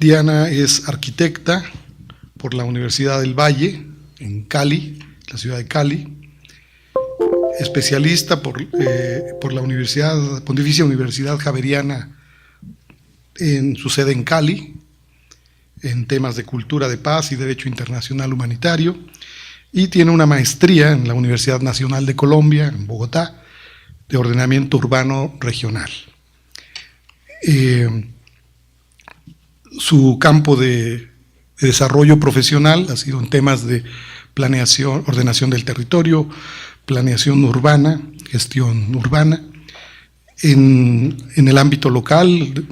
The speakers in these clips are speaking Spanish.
Diana es arquitecta por la Universidad del Valle, en Cali, la ciudad de Cali, especialista por la Pontificia Universidad Javeriana en su sede en Cali, en temas de cultura de paz y derecho internacional humanitario, y tiene una maestría en la Universidad Nacional de Colombia, en Bogotá, de ordenamiento urbano regional. Su campo de desarrollo profesional ha sido en temas de planeación, ordenación del territorio, planeación urbana, gestión urbana. En el ámbito local,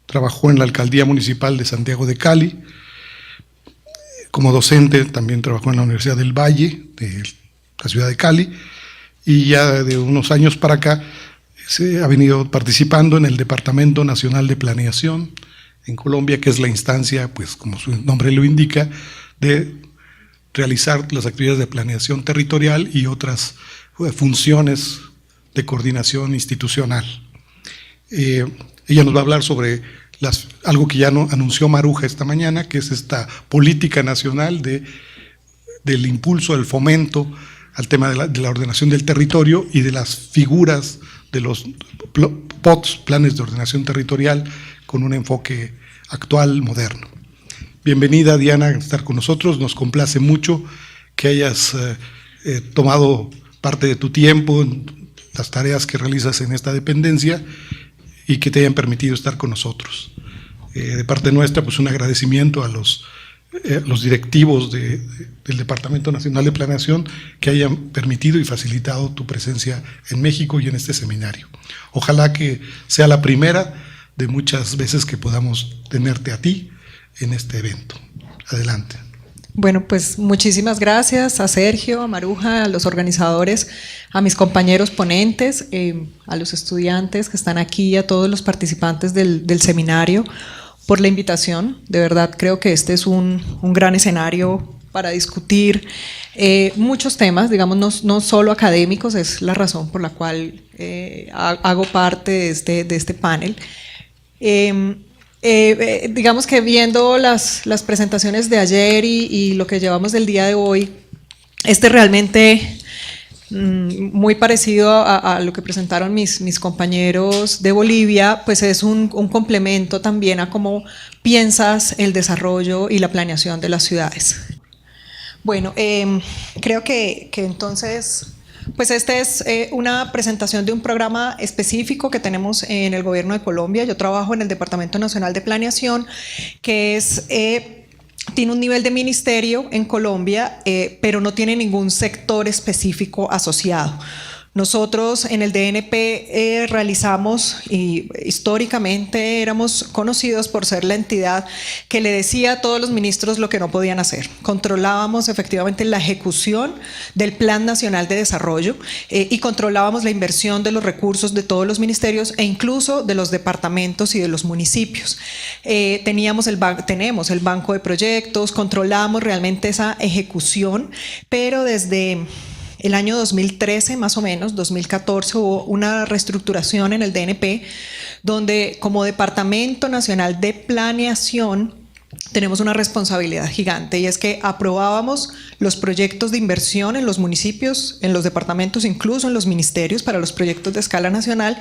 trabajó en la Alcaldía Municipal de Santiago de Cali. Como docente también trabajó en la Universidad del Valle, de la ciudad de Cali, y ya de unos años para acá se ha venido participando en el Departamento Nacional de Planeación en Colombia, que es la instancia, pues como su nombre lo indica, de realizar las actividades de planeación territorial y otras funciones de coordinación institucional. Ella nos va a hablar sobre algo que ya anunció Maruja esta mañana, que es esta política nacional del impulso, del fomento al tema de la ordenación del territorio y de las figuras de los POTS, planes de ordenación territorial, con un enfoque actual, moderno. Bienvenida, Diana, a estar con nosotros. Nos complace mucho que hayas tomado parte de tu tiempo en las tareas que realizas en esta dependencia y que te hayan permitido estar con nosotros. De parte nuestra, pues un agradecimiento a los directivos del Departamento Nacional de Planeación que hayan permitido y facilitado tu presencia en México y en este seminario. Ojalá que sea la primera de muchas veces que podamos tenerte a ti en este evento. Adelante. Bueno, pues muchísimas gracias a Sergio, a Maruja, a los organizadores, a mis compañeros ponentes, a los estudiantes que están aquí, a todos los participantes del seminario por la invitación. De verdad creo que este es un gran escenario para discutir muchos temas, digamos, no solo académicos, es la razón por la cual hago parte de este panel. Digamos que viendo las presentaciones de ayer y lo que llevamos del día de hoy, realmente muy parecido a lo que presentaron mis compañeros de Bolivia, pues es un complemento también a cómo piensas el desarrollo y la planeación de las ciudades. Bueno, creo que entonces, pues esta es una presentación de un programa específico que tenemos en el Gobierno de Colombia. Yo trabajo en el Departamento Nacional de Planeación, que tiene un nivel de ministerio en Colombia, pero no tiene ningún sector específico asociado. Nosotros en el DNP realizamos, y históricamente éramos conocidos por ser la entidad que le decía a todos los ministros lo que no podían hacer. Controlábamos efectivamente la ejecución del Plan Nacional de Desarrollo y controlábamos la inversión de los recursos de todos los ministerios e incluso de los departamentos y de los municipios. Tenemos el banco de proyectos, controlábamos realmente esa ejecución, pero desde el año 2013, más o menos, 2014, hubo una reestructuración en el DNP, donde como Departamento Nacional de Planeación tenemos una responsabilidad gigante, y es que aprobábamos los proyectos de inversión en los municipios, en los departamentos, incluso en los ministerios para los proyectos de escala nacional,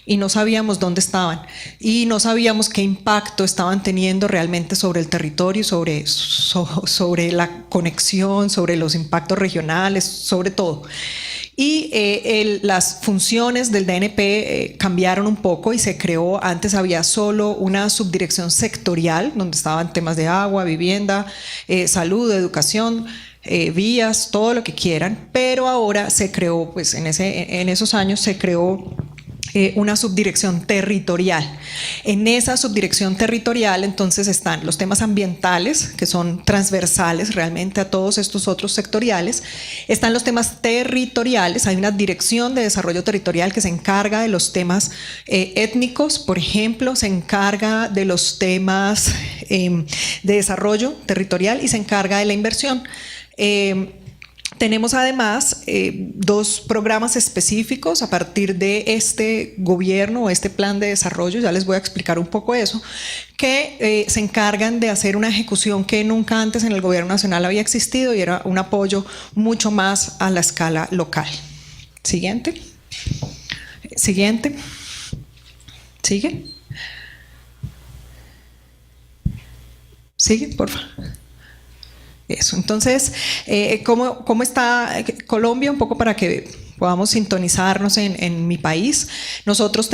y no sabíamos dónde estaban y no sabíamos qué impacto estaban teniendo realmente sobre el territorio, sobre la conexión, sobre los impactos regionales, sobre todo. Y las funciones del DNP cambiaron un poco y se creó, antes había solo una subdirección sectorial donde estaban temas de agua, vivienda, salud, educación, vías, todo lo que quieran, pero ahora se creó, pues en esos años se creó una subdirección territorial. En esa subdirección territorial entonces están los temas ambientales, que son transversales realmente a todos estos otros sectoriales. Están los temas territoriales, hay una dirección de desarrollo territorial que se encarga de los temas étnicos, por ejemplo, se encarga de los temas de desarrollo territorial y se encarga de la inversión. Tenemos además dos programas específicos a partir de este gobierno o este plan de desarrollo, ya les voy a explicar un poco eso, que se encargan de hacer una ejecución que nunca antes en el gobierno nacional había existido y era un apoyo mucho más a la escala local. Siguiente. Siguiente. Sigue. Sigue, por favor. Eso, entonces, ¿cómo está Colombia? Un poco para que podamos sintonizarnos en mi país. Nosotros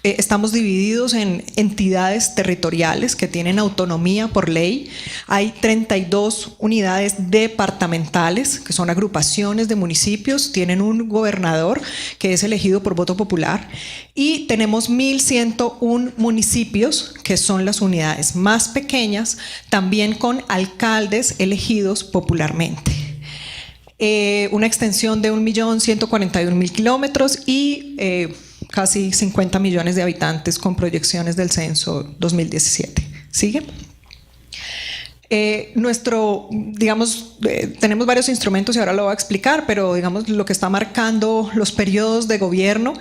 estamos divididos en entidades territoriales que tienen autonomía por ley. Hay 32 unidades departamentales, que son agrupaciones de municipios, tienen un gobernador que es elegido por voto popular, y tenemos 1.101 municipios, que son las unidades más pequeñas, también con alcaldes elegidos popularmente. Una extensión de 1.141.000 kilómetros y casi 50 millones de habitantes con proyecciones del censo 2017. ¿Sigue? Tenemos varios instrumentos y ahora lo voy a explicar, pero digamos lo que está marcando los periodos de gobierno,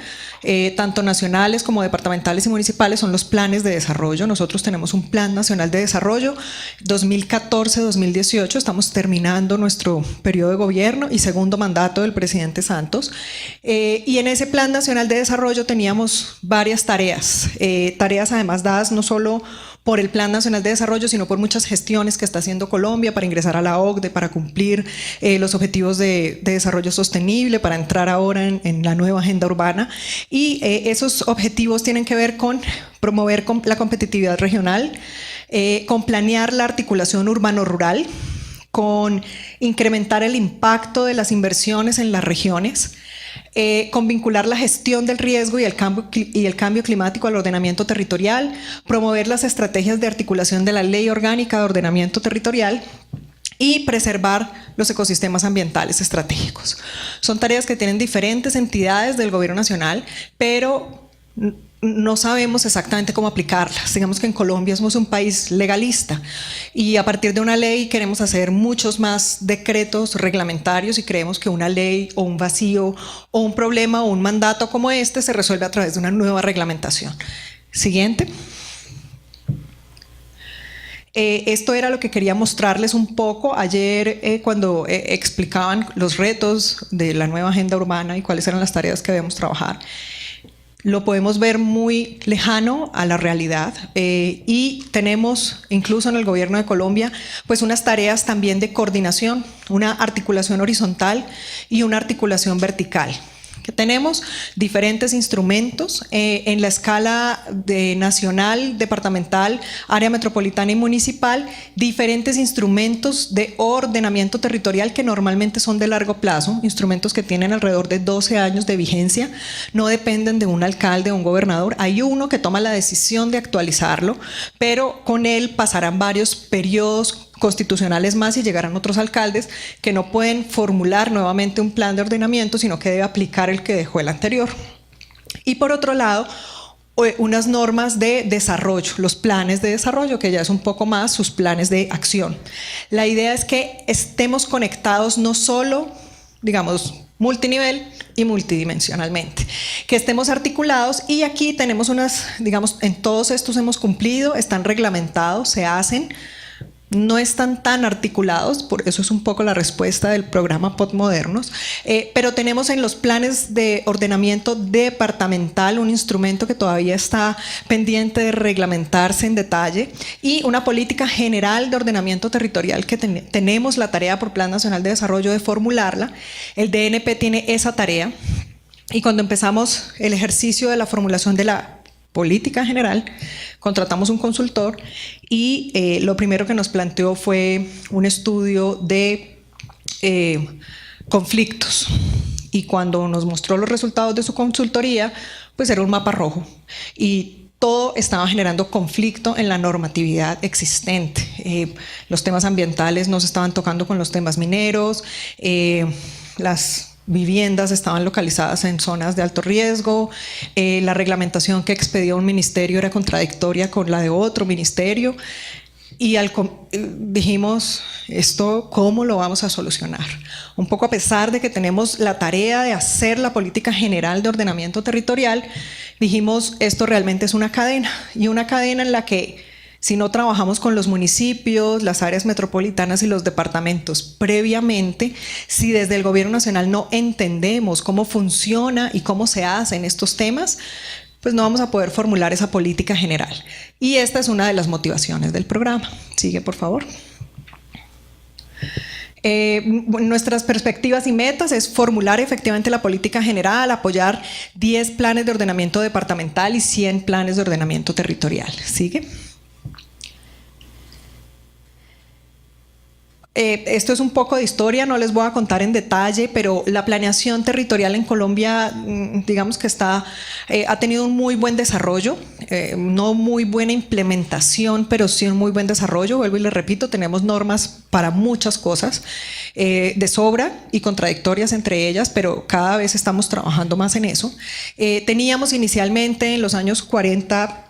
tanto nacionales como departamentales y municipales, son los planes de desarrollo. Nosotros tenemos un Plan Nacional de Desarrollo 2014-2018, estamos terminando nuestro periodo de gobierno y segundo mandato del presidente Santos, y en ese Plan Nacional de Desarrollo teníamos varias tareas, además dadas no solo por el Plan Nacional de Desarrollo, sino por muchas gestiones que está haciendo Colombia para ingresar a la OCDE, para cumplir los objetivos de desarrollo sostenible, para entrar ahora en la nueva agenda urbana. Y esos objetivos tienen que ver con promover la competitividad regional, con planear la articulación urbano-rural, con incrementar el impacto de las inversiones en las regiones, con vincular la gestión del riesgo y el cambio climático al ordenamiento territorial, promover las estrategias de articulación de la ley orgánica de ordenamiento territorial y preservar los ecosistemas ambientales estratégicos. Son tareas que tienen diferentes entidades del gobierno nacional, pero no sabemos exactamente cómo aplicarlas. Digamos que en Colombia somos un país legalista y a partir de una ley queremos hacer muchos más decretos reglamentarios y creemos que una ley o un vacío o un problema o un mandato como este se resuelve a través de una nueva reglamentación. Siguiente. Esto era lo que quería mostrarles un poco ayer cuando explicaban los retos de la nueva agenda urbana y cuáles eran las tareas que debemos trabajar. Lo podemos ver muy lejano a la realidad y tenemos incluso en el gobierno de Colombia pues unas tareas también de coordinación, una articulación horizontal y una articulación vertical. Que tenemos diferentes instrumentos en la escala nacional, departamental, área metropolitana y municipal, diferentes instrumentos de ordenamiento territorial que normalmente son de largo plazo, instrumentos que tienen alrededor de 12 años de vigencia, no dependen de un alcalde o un gobernador. Hay uno que toma la decisión de actualizarlo, pero con él pasarán varios periodos constitucionales más y llegarán otros alcaldes que no pueden formular nuevamente un plan de ordenamiento, sino que debe aplicar el que dejó el anterior. Y por otro lado, unas normas de desarrollo, los planes de desarrollo, que ya es un poco más sus planes de acción. La idea es que estemos conectados no solo, digamos, multinivel y multidimensionalmente, que estemos articulados, y aquí tenemos digamos, en todos estos hemos cumplido, están reglamentados, se hacen. No están tan articulados, por eso es un poco la respuesta del programa Postmodernos, pero tenemos en los planes de ordenamiento departamental un instrumento que todavía está pendiente de reglamentarse en detalle y una política general de ordenamiento territorial que tenemos la tarea por Plan Nacional de Desarrollo de formularla. El DNP tiene esa tarea y cuando empezamos el ejercicio de la formulación de la política general, contratamos un consultor y lo primero que nos planteó fue un estudio de conflictos, y cuando nos mostró los resultados de su consultoría, pues era un mapa rojo y todo estaba generando conflicto en la normatividad existente. Los temas ambientales no se estaban tocando con los temas mineros, las viviendas estaban localizadas en zonas de alto riesgo, la reglamentación que expedía un ministerio era contradictoria con la de otro ministerio. dijimos, ¿esto cómo lo vamos a solucionar? Un poco a pesar de que tenemos la tarea de hacer la política general de ordenamiento territorial, dijimos, esto realmente es una cadena, y una cadena en la que si no trabajamos con los municipios, las áreas metropolitanas y los departamentos previamente, si desde el gobierno nacional no entendemos cómo funciona y cómo se hacen estos temas, pues no vamos a poder formular esa política general. Y esta es una de las motivaciones del programa. Sigue, por favor. Nuestras perspectivas y metas es formular efectivamente la política general, apoyar 10 planes de ordenamiento departamental y 100 planes de ordenamiento territorial. Sigue. Esto es un poco de historia, no les voy a contar en detalle, pero la planeación territorial en Colombia, digamos que ha tenido un muy buen desarrollo, no muy buena implementación, pero sí un muy buen desarrollo. Vuelvo y les repito, tenemos normas para muchas cosas, de sobra y contradictorias entre ellas, pero cada vez estamos trabajando más en eso. Teníamos inicialmente en los años 40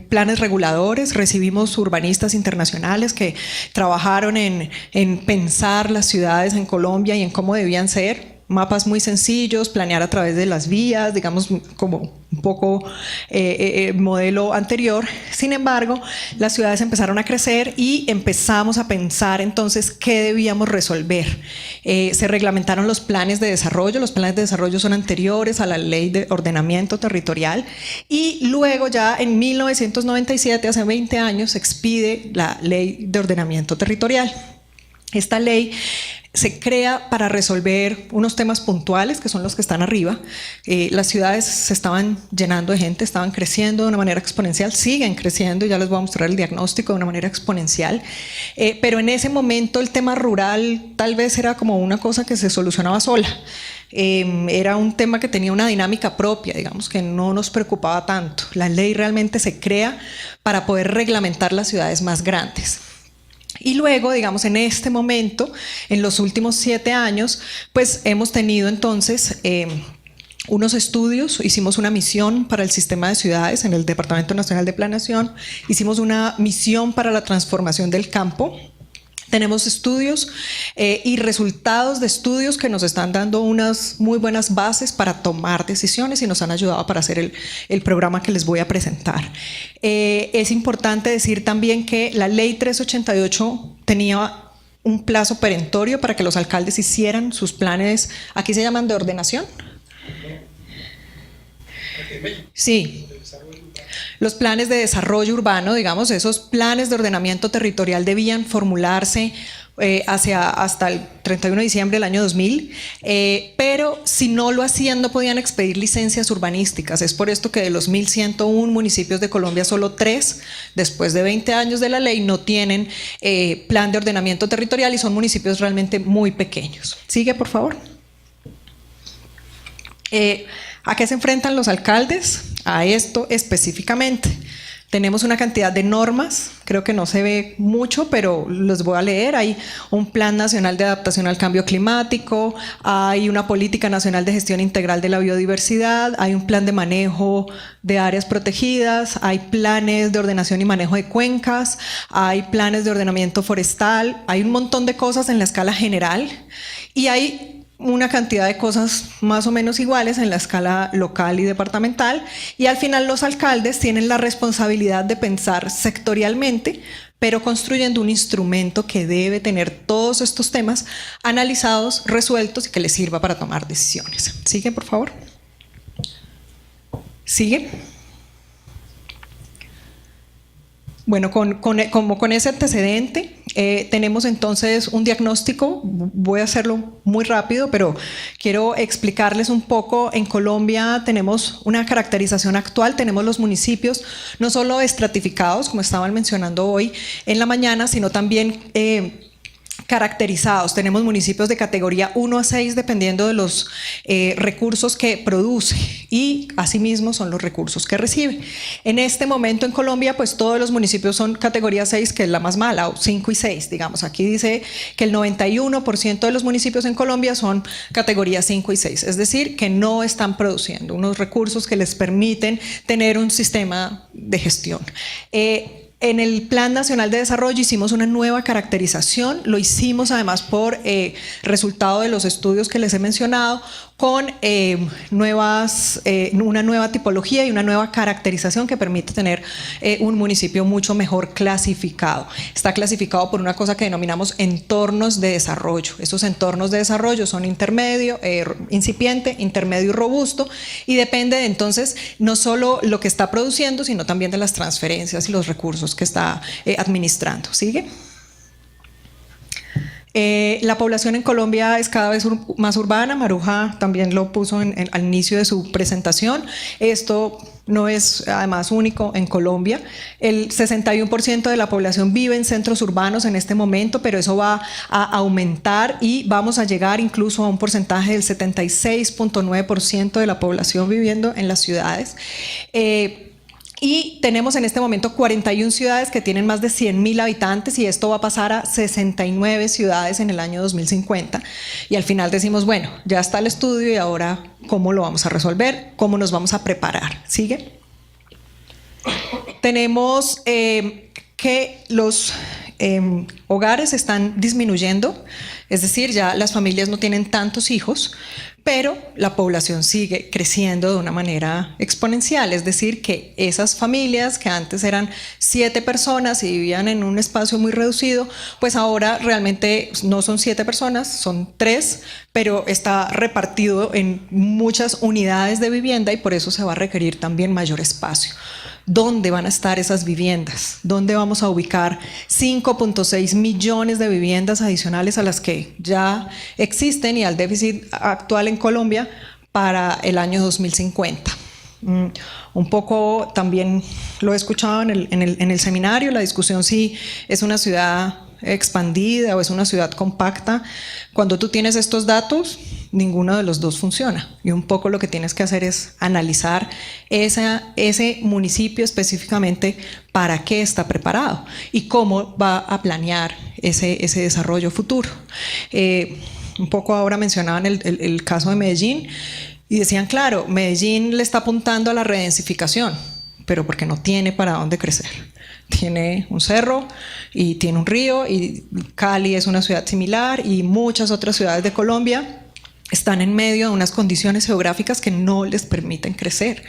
planes reguladores, recibimos urbanistas internacionales que trabajaron en pensar las ciudades en Colombia y en cómo debían ser. Mapas muy sencillos, planear a través de las vías, digamos como un poco modelo anterior. Sin embargo, las ciudades empezaron a crecer y empezamos a pensar entonces qué debíamos resolver. Se reglamentaron los planes de desarrollo. Los planes de desarrollo son anteriores a la ley de ordenamiento territorial, y luego ya en 1997, hace 20 años, se expide la ley de ordenamiento territorial. Esta ley se crea para resolver unos temas puntuales, que son los que están arriba. Las ciudades se estaban llenando de gente, estaban creciendo de una manera exponencial, siguen creciendo, ya les voy a mostrar el diagnóstico, de una manera exponencial. Pero en ese momento el tema rural tal vez era como una cosa que se solucionaba sola. Era un tema que tenía una dinámica propia, digamos, que no nos preocupaba tanto. La ley realmente se crea para poder reglamentar las ciudades más grandes. Y luego, digamos, en este momento, en los últimos 7 años, pues hemos tenido entonces unos estudios, hicimos una misión para el sistema de ciudades en el Departamento Nacional de Planeación, hicimos una misión para la transformación del campo. Tenemos estudios y resultados de estudios que nos están dando unas muy buenas bases para tomar decisiones y nos han ayudado para hacer el programa que les voy a presentar. Es importante decir también que la ley 388 tenía un plazo perentorio para que los alcaldes hicieran sus planes, aquí se llaman de ordenación. Sí. Los planes de desarrollo urbano, digamos, esos planes de ordenamiento territorial debían formularse hasta el 31 de diciembre del año 2000, pero si no lo hacían no podían expedir licencias urbanísticas. Es por esto que de los 1.101 municipios de Colombia, solo 3, después de 20 años de la ley, no tienen plan de ordenamiento territorial y son municipios realmente muy pequeños. Sigue, por favor. ¿A qué se enfrentan los alcaldes? A esto específicamente. Tenemos una cantidad de normas, creo que no se ve mucho, pero los voy a leer. Hay un Plan Nacional de Adaptación al Cambio Climático, hay una Política Nacional de Gestión Integral de la Biodiversidad, hay un Plan de Manejo de Áreas Protegidas, hay planes de ordenación y manejo de cuencas, hay planes de ordenamiento forestal, hay un montón de cosas en la escala general y hay una cantidad de cosas más o menos iguales en la escala local y departamental, y al final los alcaldes tienen la responsabilidad de pensar sectorialmente, pero construyendo un instrumento que debe tener todos estos temas analizados, resueltos y que les sirva para tomar decisiones. Sigue, por favor. Sigue. Bueno, con ese antecedente tenemos entonces un diagnóstico. Voy a hacerlo muy rápido, pero quiero explicarles un poco. En Colombia tenemos una caracterización actual, tenemos los municipios no solo estratificados, como estaban mencionando hoy en la mañana, sino también caracterizados. Tenemos municipios de categoría 1 a 6 dependiendo de los recursos que produce y asimismo son los recursos que recibe. En este momento en Colombia pues todos los municipios son categoría 6, que es la más mala, o 5 y 6, digamos. Aquí dice que el 91% de los municipios en Colombia son categoría 5 y 6, es decir, que no están produciendo unos recursos que les permiten tener un sistema de gestión. En el Plan Nacional de Desarrollo hicimos una nueva caracterización, lo hicimos además por resultado de los estudios que les he mencionado, con una nueva tipología y una nueva caracterización que permite tener un municipio mucho mejor clasificado. Está clasificado por una cosa que denominamos entornos de desarrollo. Esos entornos de desarrollo son intermedio, incipiente, intermedio y robusto, y depende entonces no solo lo que está produciendo, sino también de las transferencias y los recursos que está administrando. ¿Sigue? La población en Colombia es cada vez más urbana. Maruja también lo puso al inicio de su presentación. Esto no es además único en Colombia. El 61% de la población vive en centros urbanos en este momento, pero eso va a aumentar y vamos a llegar incluso a un porcentaje del 76.9% de la población viviendo en las ciudades. Y tenemos en este momento 41 ciudades que tienen más de 100.000 habitantes, y esto va a pasar a 69 ciudades en el año 2050. Y al final decimos, bueno, ya está el estudio y ahora ¿cómo lo vamos a resolver? ¿Cómo nos vamos a preparar? ¿Sigue? Tenemos que los hogares están disminuyendo, es decir, ya las familias no tienen tantos hijos, pero la población sigue creciendo de una manera exponencial, es decir, que esas familias que antes eran 7 personas y vivían en un espacio muy reducido, pues ahora realmente no son 7 personas, son 3, pero está repartido en muchas unidades de vivienda y por eso se va a requerir también mayor espacio. ¿Dónde van a estar esas viviendas? ¿Dónde vamos a ubicar 5.6 millones de viviendas adicionales a las que ya existen y al déficit actual en Colombia para el año 2050? Un poco también lo he escuchado en el seminario, la discusión si es una ciudad expandida o es una ciudad compacta. Cuando tú tienes estos datos, ninguno de los dos funciona, y un poco lo que tienes que hacer es analizar ese municipio específicamente para qué está preparado y cómo va a planear ese desarrollo futuro. Un poco ahora mencionaban el caso de Medellín y decían, claro, Medellín le está apuntando a la redensificación, pero porque no tiene para dónde crecer. Tiene un cerro y tiene un río, y Cali es una ciudad similar, y muchas otras ciudades de Colombia están en medio de unas condiciones geográficas que no les permiten crecer,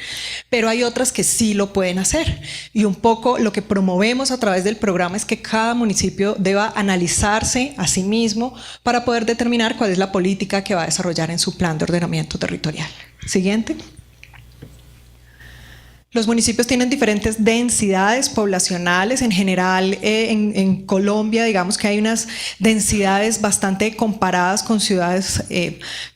pero hay otras que sí lo pueden hacer, y un poco lo que promovemos a través del programa es que cada municipio deba analizarse a sí mismo para poder determinar cuál es la política que va a desarrollar en su plan de ordenamiento territorial. Siguiente. Los municipios tienen diferentes densidades poblacionales. En general, en Colombia, digamos que hay unas densidades bastante comparadas con ciudades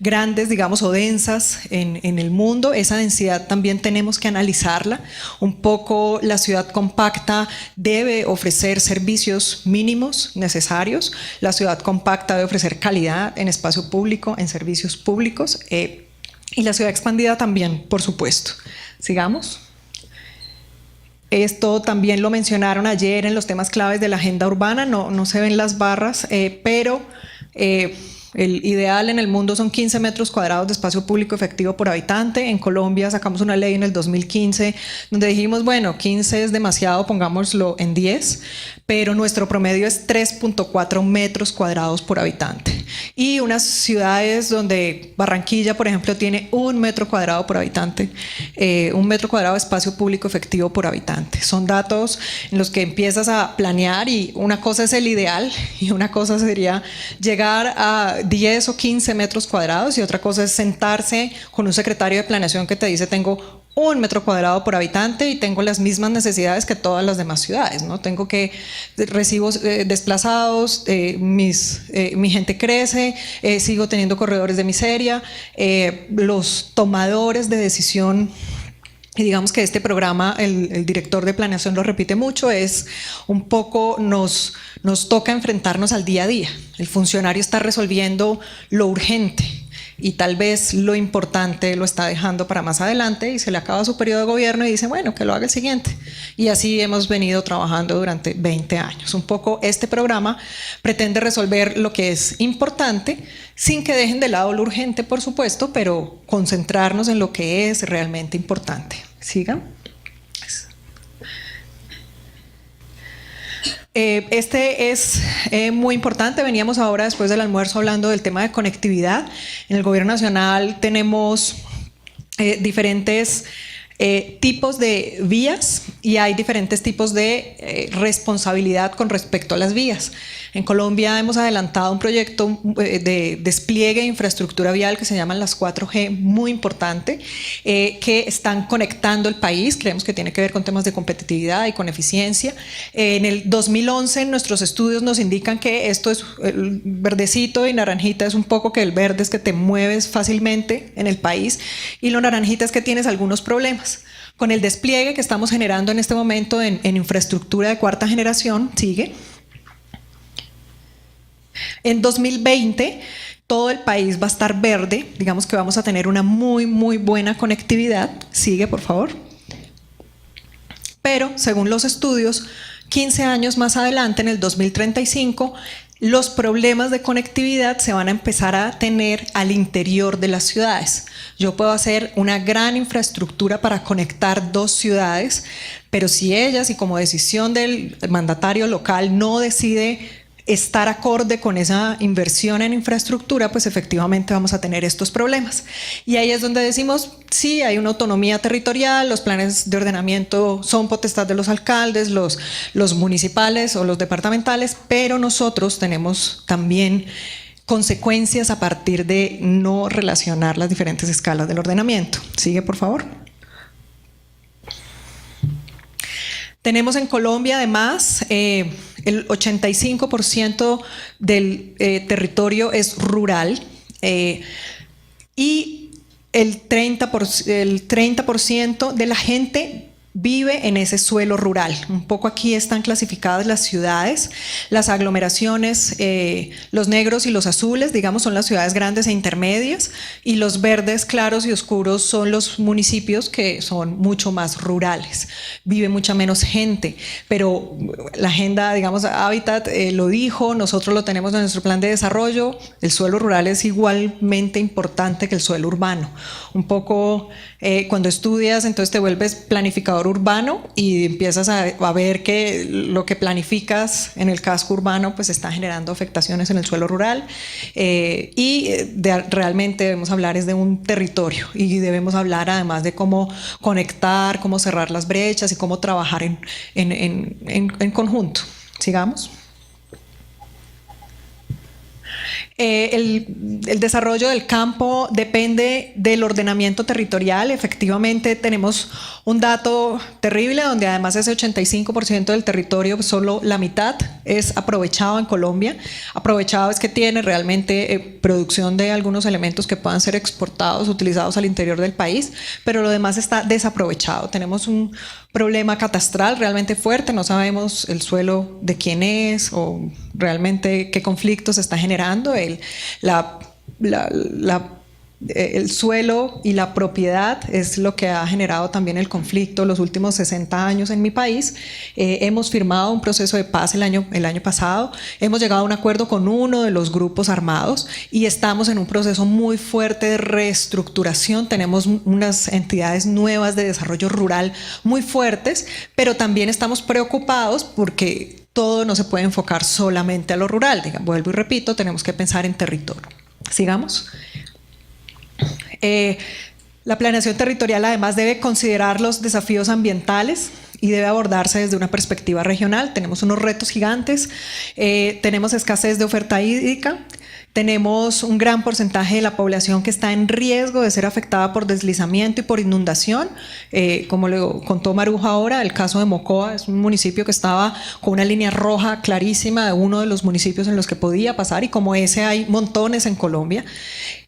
grandes, digamos, o densas en el mundo. Esa densidad también tenemos que analizarla. Un poco la ciudad compacta debe ofrecer servicios mínimos necesarios. La ciudad compacta debe ofrecer calidad en espacio público, en servicios públicos. Y la ciudad expandida también, por supuesto. Sigamos. Esto también lo mencionaron ayer en los temas claves de la agenda urbana, no se ven las barras, pero el ideal en el mundo son 15 metros cuadrados de espacio público efectivo por habitante. En Colombia sacamos una ley en el 2015 donde dijimos, bueno, 15 es demasiado, pongámoslo en 10, pero nuestro promedio es 3.4 metros cuadrados por habitante. Y unas ciudades donde Barranquilla, por ejemplo, tiene 1 metro cuadrado por habitante, 1 metro cuadrado de espacio público efectivo por habitante. Son datos en los que empiezas a planear, y una cosa es el ideal y una cosa sería llegar a 10 o 15 metros cuadrados, y otra cosa es sentarse con un secretario de planeación que te dice, tengo 1 metro cuadrado por habitante y tengo las mismas necesidades que todas las demás ciudades, ¿no? Tengo que recibo desplazados, mi gente crece, sigo teniendo corredores de miseria, los tomadores de decisión. Y digamos que este programa, el director de planeación lo repite mucho, es un poco nos toca enfrentarnos al día a día. El funcionario está resolviendo lo urgente y tal vez lo importante lo está dejando para más adelante, y se le acaba su periodo de gobierno y dice, bueno, que lo haga el siguiente. Y así hemos venido trabajando durante 20 años. Un poco este programa pretende resolver lo que es importante, sin que dejen de lado lo urgente, por supuesto, pero concentrarnos en lo que es realmente importante. ¿Sigan? Este es muy importante. Veníamos ahora después del almuerzo hablando del tema de conectividad. En el Gobierno Nacional tenemos diferentes tipos de vías y hay diferentes tipos de responsabilidad con respecto a las vías. En Colombia hemos adelantado un proyecto de despliegue de infraestructura vial que se llaman las 4G, muy importante, que están conectando el país. Creemos que tiene que ver con temas de competitividad y con eficiencia. En el 2011 nuestros estudios nos indican que esto es el verdecito y naranjita, es un poco que el verde es que te mueves fácilmente en el país y lo naranjita es que tienes algunos problemas. Con el despliegue que estamos generando en este momento en infraestructura de cuarta generación, sigue. En 2020 todo el país va a estar verde, digamos que vamos a tener una muy buena conectividad. Sigue, por favor. Pero según los estudios, 15 años más adelante, en el 2035, los problemas de conectividad se van a empezar a tener al interior de las ciudades. Yo puedo hacer una gran infraestructura para conectar dos ciudades, pero si ellas, y como decisión del mandatario local, no decide estar acorde con esa inversión en infraestructura, pues efectivamente vamos a tener estos problemas. Y ahí es donde decimos, sí, hay una autonomía territorial, los planes de ordenamiento son potestad de los alcaldes, los municipales o los departamentales, pero nosotros tenemos también consecuencias a partir de no relacionar las diferentes escalas del ordenamiento. Sigue, por favor. Tenemos en Colombia, además, el 85% del territorio es rural y el 30% de la gente vive en ese suelo rural. Un poco aquí están clasificadas las ciudades, las aglomeraciones, los negros y los azules, digamos, son las ciudades grandes e intermedias, y los verdes claros y oscuros son los municipios que son mucho más rurales. Vive mucha menos gente, pero la agenda, digamos, Hábitat lo dijo, nosotros lo tenemos en nuestro plan de desarrollo, el suelo rural es igualmente importante que el suelo urbano. Un poco cuando estudias, entonces te vuelves planificador urbano y empiezas a ver que lo que planificas en el casco urbano pues está generando afectaciones en el suelo rural realmente debemos hablar es de un territorio y debemos hablar además de cómo conectar, cómo cerrar las brechas y cómo trabajar en conjunto. Sigamos. El desarrollo del campo depende del ordenamiento territorial. Efectivamente tenemos un dato terrible donde además ese 85% del territorio, solo la mitad es aprovechado en Colombia. Aprovechado es que tiene realmente producción de algunos elementos que puedan ser exportados, utilizados al interior del país, pero lo demás está desaprovechado. Tenemos un problema catastral realmente fuerte, no sabemos el suelo de quién es o realmente qué conflictos está generando. El suelo y la propiedad es lo que ha generado también el conflicto los últimos 60 años en mi país. Hemos firmado un proceso de paz el año pasado, hemos llegado a un acuerdo con uno de los grupos armados y estamos en un proceso muy fuerte de reestructuración. Tenemos unas entidades nuevas de desarrollo rural muy fuertes, pero también estamos preocupados porque todo no se puede enfocar solamente a lo rural. Vuelvo y repito, tenemos que pensar en territorio. Sigamos. La planeación territorial además debe considerar los desafíos ambientales y debe abordarse desde una perspectiva regional. Tenemos unos retos gigantes, tenemos escasez de oferta hídrica, tenemos un gran porcentaje de la población que está en riesgo de ser afectada por deslizamiento y por inundación. Como le contó Maruja ahora, el caso de Mocoa es un municipio que estaba con una línea roja clarísima de uno de los municipios en los que podía pasar, y como ese hay montones en Colombia.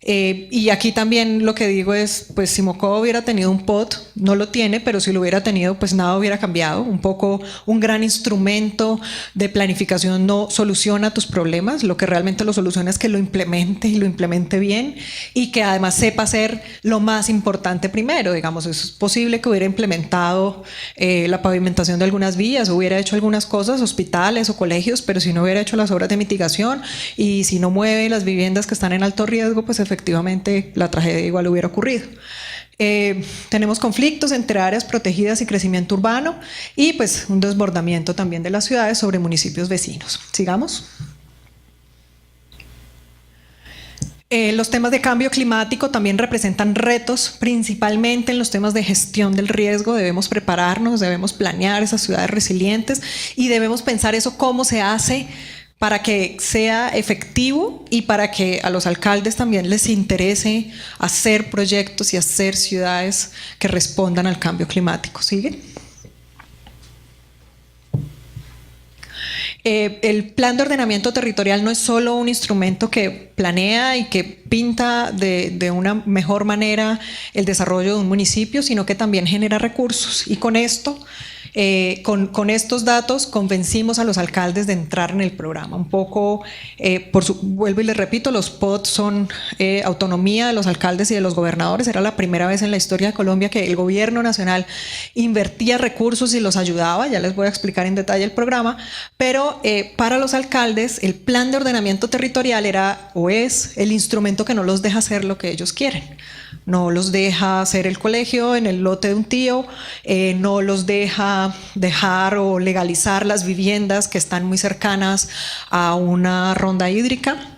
Y aquí también lo que digo es, pues si Mocoa hubiera tenido un POT, no lo tiene, pero si lo hubiera tenido, pues nada hubiera cambiado. Un poco un gran instrumento de planificación no soluciona tus problemas, lo que realmente lo soluciona es que lo implemente y lo implemente bien, y que además sepa hacer lo más importante primero. Digamos, es posible que hubiera implementado la pavimentación de algunas vías, hubiera hecho algunas cosas, hospitales o colegios, pero si no hubiera hecho las obras de mitigación y si no mueve las viviendas que están en alto riesgo, pues efectivamente la tragedia igual hubiera ocurrido. Tenemos conflictos entre áreas protegidas y crecimiento urbano y pues un desbordamiento también de las ciudades sobre municipios vecinos. Sigamos. Los temas de cambio climático también representan retos, principalmente en los temas de gestión del riesgo. Debemos prepararnos, debemos planear esas ciudades resilientes y debemos pensar eso cómo se hace para que sea efectivo y para que a los alcaldes también les interese hacer proyectos y hacer ciudades que respondan al cambio climático. ¿Sigue? El plan de ordenamiento territorial no es solo un instrumento que planea y que pinta de una mejor manera el desarrollo de un municipio, sino que también genera recursos. Y con esto, con estos datos, convencimos a los alcaldes de entrar en el programa. Un poco, vuelvo y les repito, los POT son autonomía de los alcaldes y de los gobernadores. Era la primera vez en la historia de Colombia que el gobierno nacional invertía recursos y los ayudaba. Ya les voy a explicar en detalle el programa. Pero para los alcaldes, el plan de ordenamiento territorial era o es el instrumento que no los deja hacer lo que ellos quieren. No los deja hacer el colegio en el lote de un tío, no los deja dejar o legalizar las viviendas que están muy cercanas a una ronda hídrica.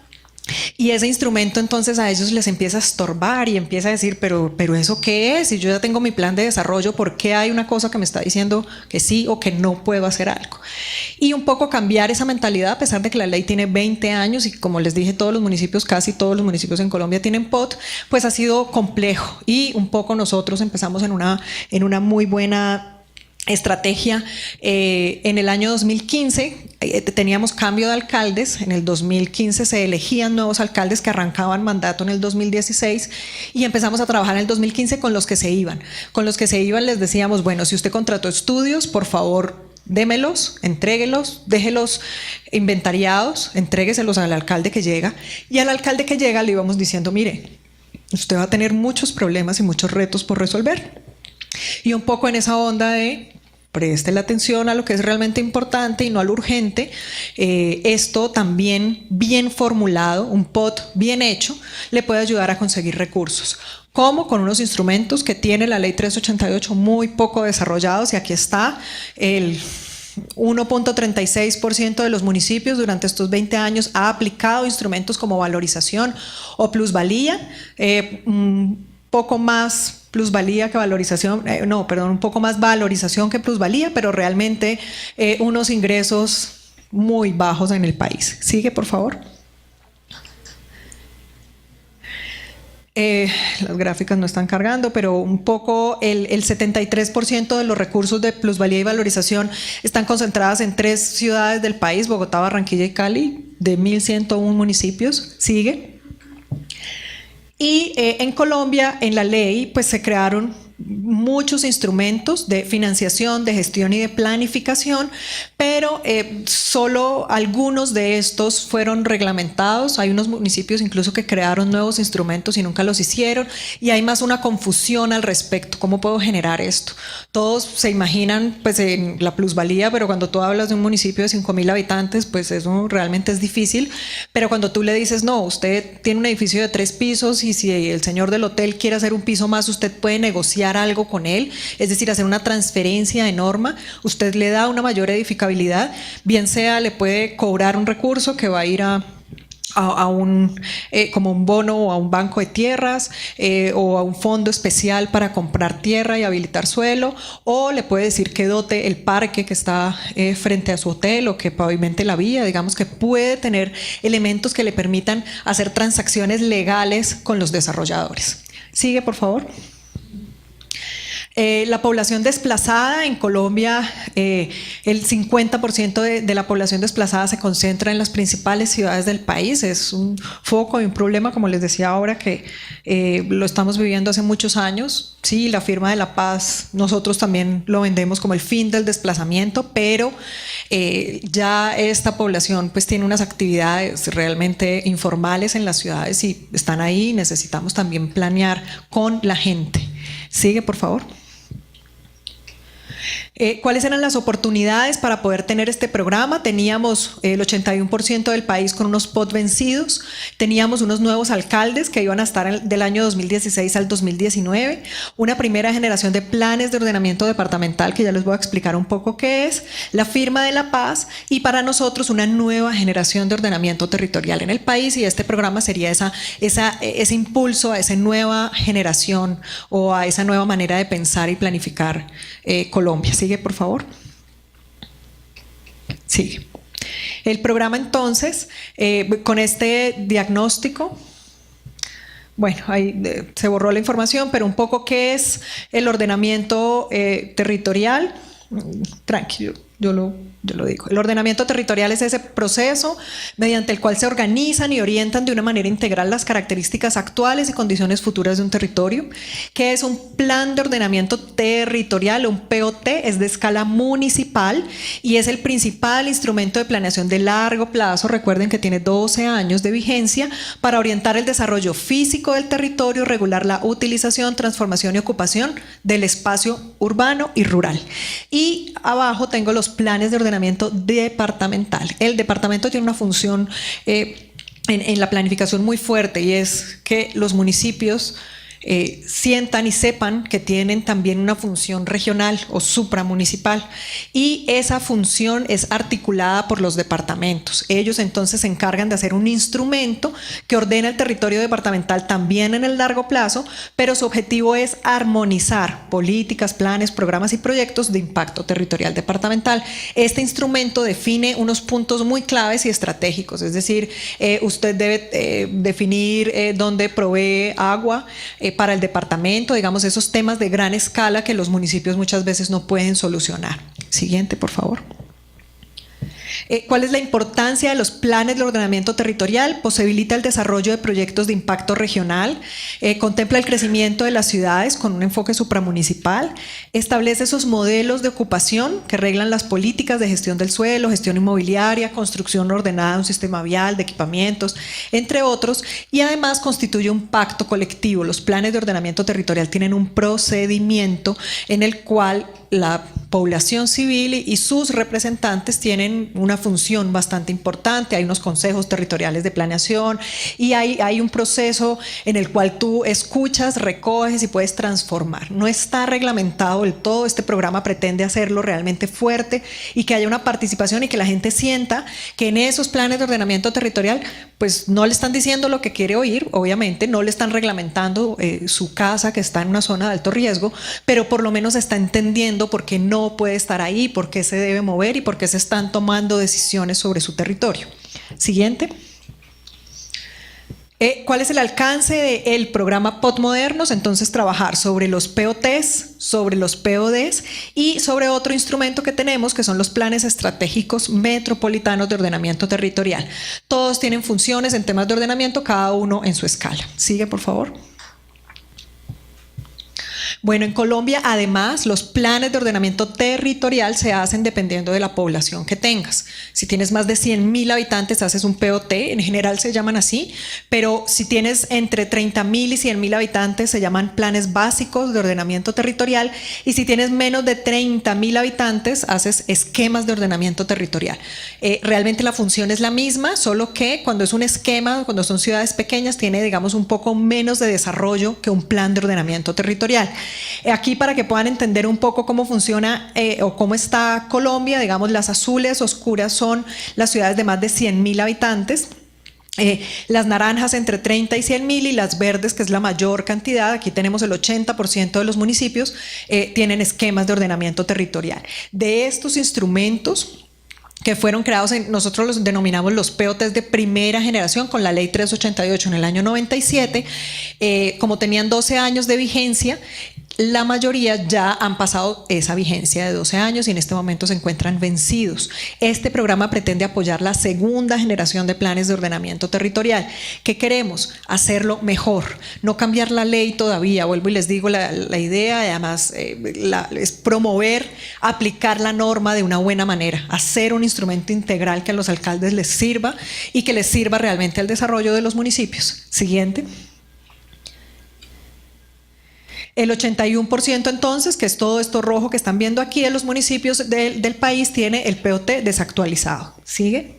Y ese instrumento entonces a ellos les empieza a estorbar y empieza a decir, pero ¿eso qué es? Si yo ya tengo mi plan de desarrollo, ¿por qué hay una cosa que me está diciendo que sí o que no puedo hacer algo? Y un poco cambiar esa mentalidad, a pesar de que la ley tiene 20 años y como les dije, todos los municipios, casi todos los municipios en Colombia tienen POT, pues ha sido complejo y un poco nosotros empezamos en una muy buena estrategia. En el año 2015 teníamos cambio de alcaldes. En el 2015 se elegían nuevos alcaldes que arrancaban mandato en el 2016 y empezamos a trabajar en el 2015 con los que se iban. Con los que se iban les decíamos, bueno, si usted contrató estudios, por favor, démelos, entréguelos, déjelos inventariados, entrégueselos al alcalde que llega. Y al alcalde que llega le íbamos diciendo, mire, usted va a tener muchos problemas y muchos retos por resolver. Y un poco en esa onda de preste la atención a lo que es realmente importante y no a lo urgente. Esto también bien formulado, un POT bien hecho, le puede ayudar a conseguir recursos. ¿Cómo? Con unos instrumentos que tiene la ley 388 muy poco desarrollados, y aquí está el 1.36% de los municipios durante estos 20 años ha aplicado instrumentos como valorización o plusvalía, un poco más plusvalía que valorización, un poco más valorización que plusvalía, pero realmente unos ingresos muy bajos en el país. Sigue, por favor. Las gráficas no están cargando, pero un poco el 73% de los recursos de plusvalía y valorización están concentradas en 3 ciudades del país, Bogotá, Barranquilla y Cali, de 1.101 municipios. Sigue. Y en Colombia, en la ley, pues se crearon muchos instrumentos de financiación, de gestión y de planificación, pero solo algunos de estos fueron reglamentados. Hay unos municipios incluso que crearon nuevos instrumentos y nunca los hicieron, y hay más una confusión al respecto. ¿Cómo puedo generar esto? Todos se imaginan pues en la plusvalía, pero cuando tú hablas de un municipio de 5.000 habitantes, pues eso realmente es difícil. Pero cuando tú le dices, no, usted tiene un edificio de 3 pisos y si el señor del hotel quiere hacer un piso más, usted puede negociar algo con él, es decir, hacer una transferencia de norma. Usted le da una mayor edificabilidad, bien sea le puede cobrar un recurso que va a ir a un como un bono o a un banco de tierras, o a un fondo especial para comprar tierra y habilitar suelo, o le puede decir que dote el parque que está frente a su hotel o que pavimente la vía. Digamos que puede tener elementos que le permitan hacer transacciones legales con los desarrolladores. Sigue, por favor. La población desplazada en Colombia, el 50% de la población desplazada se concentra en las principales ciudades del país. Es un foco y un problema, como les decía ahora, que lo estamos viviendo hace muchos años. Sí, la firma de la paz, nosotros también lo vendemos como el fin del desplazamiento, pero ya esta población pues tiene unas actividades realmente informales en las ciudades y están ahí. Necesitamos también planear con la gente. Sigue, por favor. ¿Cuáles eran las oportunidades para poder tener este programa? Teníamos el 81% del país con unos POT vencidos, teníamos unos nuevos alcaldes que iban a estar del año 2016 al 2019, una primera generación de planes de ordenamiento departamental, que ya les voy a explicar un poco qué es, la firma de la paz y para nosotros una nueva generación de ordenamiento territorial en el país, y este programa sería ese impulso a esa nueva generación o a esa nueva manera de pensar y planificar Colombia. Sigue, por favor. Sigue. El programa entonces, con este diagnóstico, bueno, ahí se borró la información, pero un poco qué es el ordenamiento territorial. Tranquilo, yo lo digo. El ordenamiento territorial es ese proceso mediante el cual se organizan y orientan de una manera integral las características actuales y condiciones futuras de un territorio. ¿Qué es un plan de ordenamiento territorial? Un POT es de escala municipal y es el principal instrumento de planeación de largo plazo. Recuerden que tiene 12 años de vigencia para orientar el desarrollo físico del territorio, regular la utilización, transformación y ocupación del espacio urbano y rural. Y abajo tengo los planes de ordenamiento departamental. El departamento tiene una función en la planificación muy fuerte, y es que los municipios sientan y sepan que tienen también una función regional o supramunicipal, y esa función es articulada por los departamentos. Ellos entonces se encargan de hacer un instrumento que ordena el territorio departamental también en el largo plazo, pero su objetivo es armonizar políticas, planes, programas y proyectos de impacto territorial departamental. Este instrumento define unos puntos muy claves y estratégicos, es decir, usted debe definir dónde provee agua para el departamento, digamos, esos temas de gran escala que los municipios muchas veces no pueden solucionar. Siguiente, por favor. ¿Cuál es la importancia de los planes de ordenamiento territorial? Posibilita el desarrollo de proyectos de impacto regional, contempla el crecimiento de las ciudades con un enfoque supramunicipal, establece esos modelos de ocupación que reglan las políticas de gestión del suelo, gestión inmobiliaria, construcción ordenada de un sistema vial, de equipamientos, entre otros, y además constituye un pacto colectivo. Los planes de ordenamiento territorial tienen un procedimiento en el cual la población civil y sus representantes tienen una función bastante importante. Hay unos consejos territoriales de planeación y hay un proceso en el cual tú escuchas, recoges y puedes transformar. No está reglamentado del todo. Este programa pretende hacerlo realmente fuerte y que haya una participación y que la gente sienta que en esos planes de ordenamiento territorial pues no le están diciendo lo que quiere oír, obviamente no le están reglamentando su casa que está en una zona de alto riesgo, pero por lo menos está entendiendo por qué no puede estar ahí, por qué se debe mover y por qué se están tomando decisiones sobre su territorio. Siguiente. ¿Cuál es el alcance del programa POT Modernos? Entonces, trabajar sobre los POTs, sobre los PODs y sobre otro instrumento que tenemos, que son los planes estratégicos metropolitanos de ordenamiento territorial. Todos tienen funciones en temas de ordenamiento, cada uno en su escala. Sigue, por favor. Bueno, en Colombia, además, los planes de ordenamiento territorial se hacen dependiendo de la población que tengas. Si tienes más de 100.000 habitantes, haces un POT, en general se llaman así, pero si tienes entre 30.000 y 100.000 habitantes, se llaman planes básicos de ordenamiento territorial, y si tienes menos de 30.000 habitantes, haces esquemas de ordenamiento territorial. Realmente la función es la misma, solo que cuando es un esquema, cuando son ciudades pequeñas, tiene, digamos, un poco menos de desarrollo que un plan de ordenamiento territorial. Aquí, para que puedan entender un poco cómo funciona o cómo está Colombia, digamos, las azules oscuras son las ciudades de más de 100.000 habitantes. Las naranjas entre 30 y 100.000 y las verdes, que es la mayor cantidad, aquí tenemos el 80% de los municipios, tienen esquemas de ordenamiento territorial. De estos instrumentos que fueron creados, nosotros los denominamos los POTs de primera generación con la ley 388 en el año 97, como tenían 12 años de vigencia, la mayoría ya han pasado esa vigencia de 12 años y en este momento se encuentran vencidos. Este programa pretende apoyar la segunda generación de planes de ordenamiento territorial. ¿Qué queremos? Hacerlo mejor, no cambiar la ley todavía. Vuelvo y les digo, la idea además es promover, aplicar la norma de una buena manera, hacer un instrumento integral que a los alcaldes les sirva y que les sirva realmente al desarrollo de los municipios. Siguiente. El 81% entonces, que es todo esto rojo que están viendo aquí de los municipios del país, tiene el POT desactualizado. ¿Sigue?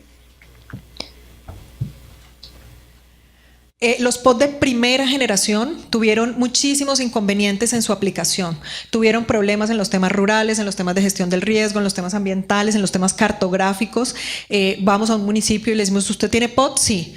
Los POT de primera generación tuvieron muchísimos inconvenientes en su aplicación. Tuvieron problemas en los temas rurales, en los temas de gestión del riesgo, en los temas ambientales, en los temas cartográficos. Vamos a un municipio y le decimos, ¿usted tiene POT? Sí.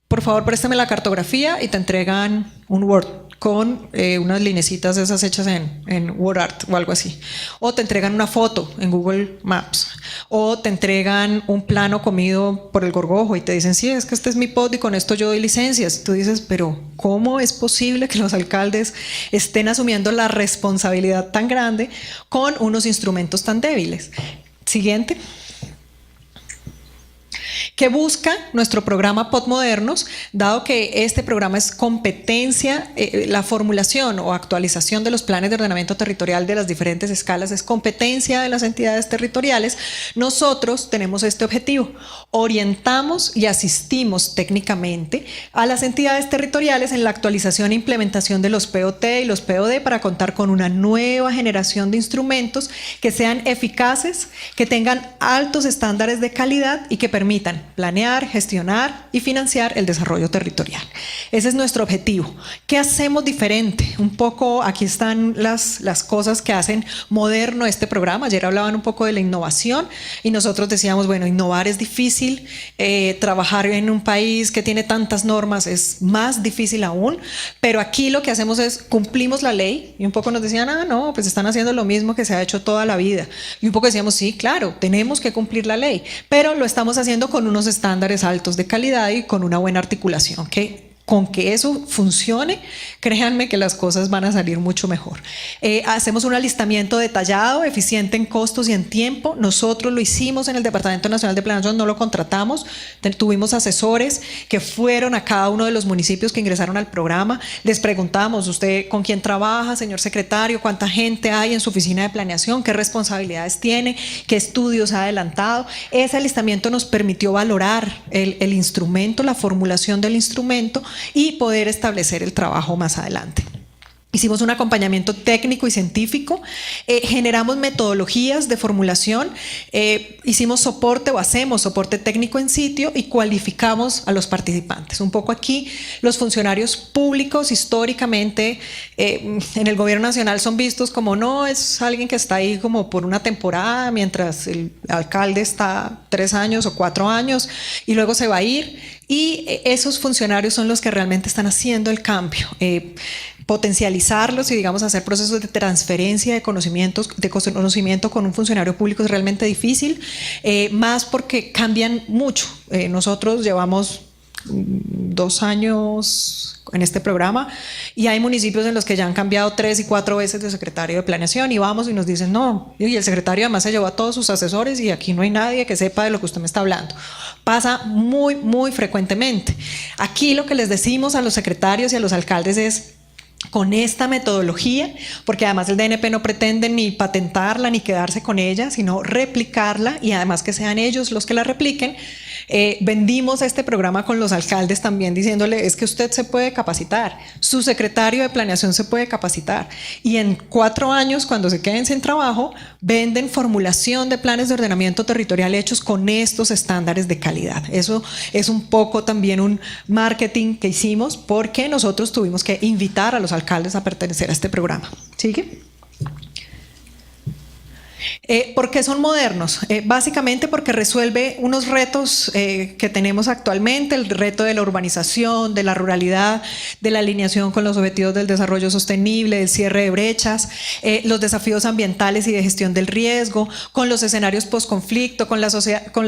Por favor, préstame la cartografía y te entregan un Word con unas linecitas esas hechas en WordArt o algo así. O te entregan una foto en Google Maps. O te entregan un plano comido por el gorgojo y te dicen, sí, es que este es mi POT y con esto yo doy licencias. Tú dices, pero ¿cómo es posible que los alcaldes estén asumiendo la responsabilidad tan grande con unos instrumentos tan débiles? Siguiente. ¿Qué busca nuestro programa POT Modernos? Dado que este programa es competencia, la formulación o actualización de los planes de ordenamiento territorial de las diferentes escalas es competencia de las entidades territoriales, nosotros tenemos este objetivo. Orientamos y asistimos técnicamente a las entidades territoriales en la actualización e implementación de los POT y los POD para contar con una nueva generación de instrumentos que sean eficaces, que tengan altos estándares de calidad y que permitan planear, gestionar y financiar el desarrollo territorial. Ese es nuestro objetivo. ¿Qué hacemos diferente? Un poco, aquí están las cosas que hacen moderno este programa. Ayer hablaban un poco de la innovación y nosotros decíamos, bueno, innovar es difícil, trabajar en un país que tiene tantas normas es más difícil aún, pero aquí lo que hacemos es cumplimos la ley y un poco nos decían, no, pues están haciendo lo mismo que se ha hecho toda la vida. Y un poco decíamos, sí, claro, tenemos que cumplir la ley, pero lo estamos haciendo con unos estándares altos de calidad y con una buena articulación, con que eso funcione, créanme que las cosas van a salir mucho mejor. Hacemos un alistamiento detallado, eficiente en costos y en tiempo. Nosotros lo hicimos en el Departamento Nacional de Planeación, no lo contratamos. Tuvimos asesores que fueron a cada uno de los municipios que ingresaron al programa. Les preguntamos, ¿usted con quién trabaja, señor secretario? ¿Cuánta gente hay en su oficina de planeación? ¿Qué responsabilidades tiene? ¿Qué estudios ha adelantado? Ese alistamiento nos permitió valorar el instrumento, la formulación del instrumento y poder establecer el trabajo más adelante. Hicimos un acompañamiento técnico y científico, generamos metodologías de formulación, hicimos soporte o hacemos soporte técnico en sitio y cualificamos a los participantes. Un poco aquí los funcionarios públicos históricamente en el gobierno nacional son vistos como no, es alguien que está ahí como por una temporada mientras el alcalde está 3 años o 4 años y luego se va a ir, y esos funcionarios son los que realmente están haciendo el cambio. Potencializarlos y digamos hacer procesos de transferencia de conocimiento con un funcionario público es realmente difícil, más porque cambian mucho. Nosotros llevamos 2 años en este programa y hay municipios en los que ya han cambiado 3 y 4 veces de secretario de planeación y vamos y nos dicen no, y el secretario además se llevó a todos sus asesores y aquí no hay nadie que sepa de lo que usted me está hablando. Pasa muy, muy frecuentemente. Aquí lo que les decimos a los secretarios y a los alcaldes es, con esta metodología, porque además el DNP no pretende ni patentarla ni quedarse con ella, sino replicarla y además que sean ellos los que la repliquen. Vendimos este programa con los alcaldes también diciéndole es que usted se puede capacitar, su secretario de planeación se puede capacitar y en 4 años cuando se queden sin trabajo venden formulación de planes de ordenamiento territorial hechos con estos estándares de calidad. Eso es un poco también un marketing que hicimos porque nosotros tuvimos que invitar a los alcaldes a pertenecer a este programa. ¿Sigue? ¿Por qué son modernos? Básicamente porque resuelve unos retos que tenemos actualmente, el reto de la urbanización, de la ruralidad, de la alineación con los objetivos del desarrollo sostenible, del cierre de brechas, los desafíos ambientales y de gestión del riesgo, con los escenarios postconflicto, con la